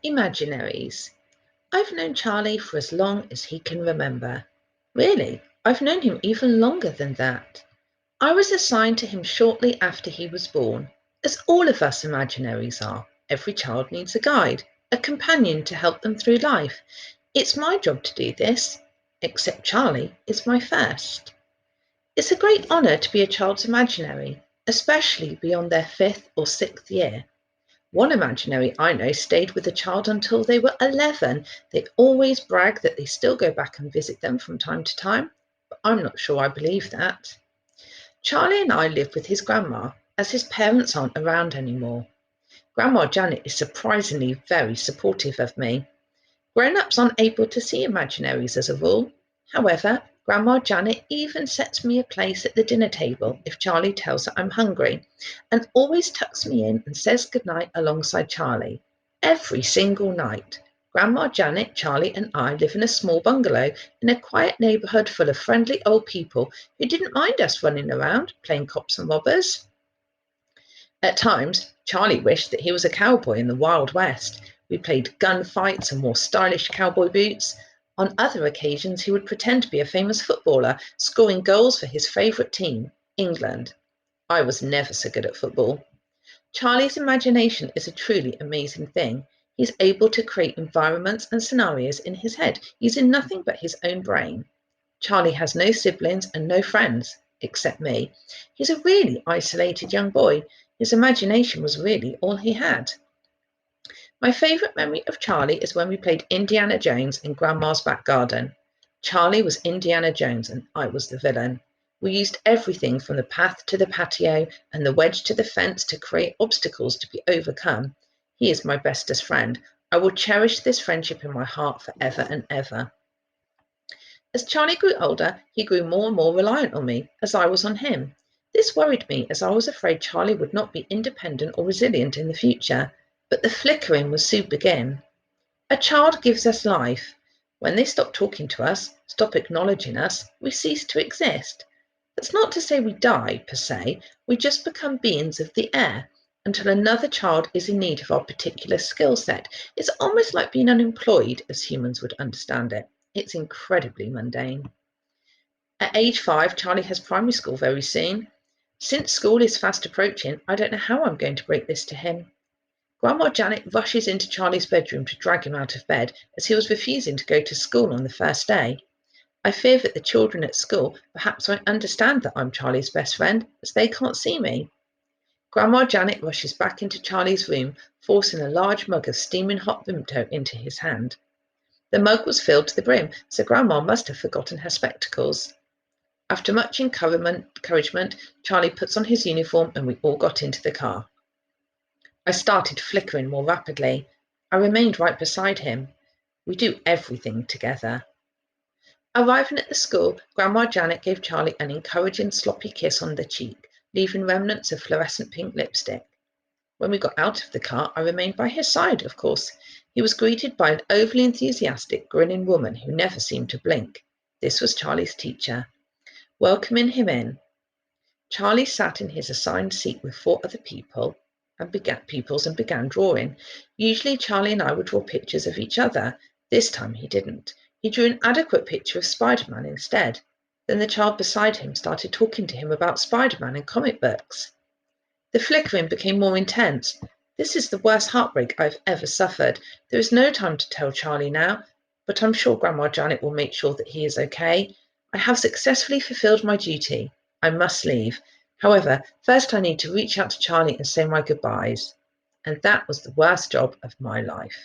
Imaginaries. I've known Charlie for as long as he can remember. Really, I've known him even longer than that. I was assigned to him shortly after he was born, as all of us imaginaries are. Every child needs a guide, a companion to help them through life. It's my job to do this, except Charlie is my first. It's a great honour to be a child's imaginary, especially beyond their 5th or 6th year. One imaginary I know stayed with a child until they were 11. They always brag that they still go back and visit them from time to time, but I'm not sure I believe that. Charlie and I live with his grandma, as his parents aren't around anymore. Grandma Janet is surprisingly very supportive of me. Grown-ups aren't able to see imaginaries as a rule. However, Grandma Janet even sets me a place at the dinner table if Charlie tells her I'm hungry, and always tucks me in and says goodnight alongside Charlie. Every single night. Grandma Janet, Charlie, and I live in a small bungalow in a quiet neighbourhood full of friendly old people who didn't mind us running around playing cops and robbers. At times, Charlie wished that he was a cowboy in the Wild West. We played gunfights and wore stylish cowboy boots. On other occasions, he would pretend to be a famous footballer, scoring goals for his favourite team, England. I was never so good at football. Charlie's imagination is a truly amazing thing. He's able to create environments and scenarios in his head using nothing but his own brain. Charlie has no siblings and no friends, except me. He's a really isolated young boy. His imagination was really all he had. My favourite memory of Charlie is when we played Indiana Jones in Grandma's back garden. Charlie was Indiana Jones and I was the villain. We used everything from the path to the patio and the wedge to the fence to create obstacles to be overcome. He is my bestest friend. I will cherish this friendship in my heart forever and ever. As Charlie grew older, he grew more and more reliant on me, as I was on him. This worried me, as I was afraid Charlie would not be independent or resilient in the future. But the flickering would soon begin. A child gives us life. When they stop talking to us, stop acknowledging us, we cease to exist. That's not to say we die, per se, we just become beings of the air until another child is in need of our particular skill set. It's almost like being unemployed, as humans would understand it. It's incredibly mundane. At age 5, Charlie has primary school very soon. Since school is fast approaching, I don't know how I'm going to break this to him. Grandma Janet rushes into Charlie's bedroom to drag him out of bed, as he was refusing to go to school on the first day. I fear that the children at school perhaps won't understand that I'm Charlie's best friend, as they can't see me. Grandma Janet rushes back into Charlie's room, forcing a large mug of steaming hot Vimto into his hand. The mug was filled to the brim, so Grandma must have forgotten her spectacles. After much encouragement, Charlie puts on his uniform and we all got into the car. I started flickering more rapidly. I remained right beside him. We do everything together. Arriving at the school, Grandma Janet gave Charlie an encouraging sloppy kiss on the cheek, leaving remnants of fluorescent pink lipstick. When we got out of the car, I remained by his side, of course. He was greeted by an overly enthusiastic, grinning woman who never seemed to blink. This was Charlie's teacher. Welcoming him in, Charlie sat in his assigned seat with 4 other and began drawing. Usually Charlie and I would draw pictures of each other. This time he didn't. He drew an adequate picture of Spider-Man instead. Then the child beside him started talking to him about Spider-Man and comic books. The flickering became more intense. This is the worst heartbreak I've ever suffered. There is no time to tell Charlie now, but I'm sure Grandma Janet will make sure that he is okay. I have successfully fulfilled my duty. I must leave. However, first I need to reach out to Charlie and say my goodbyes. And that was the worst job of my life.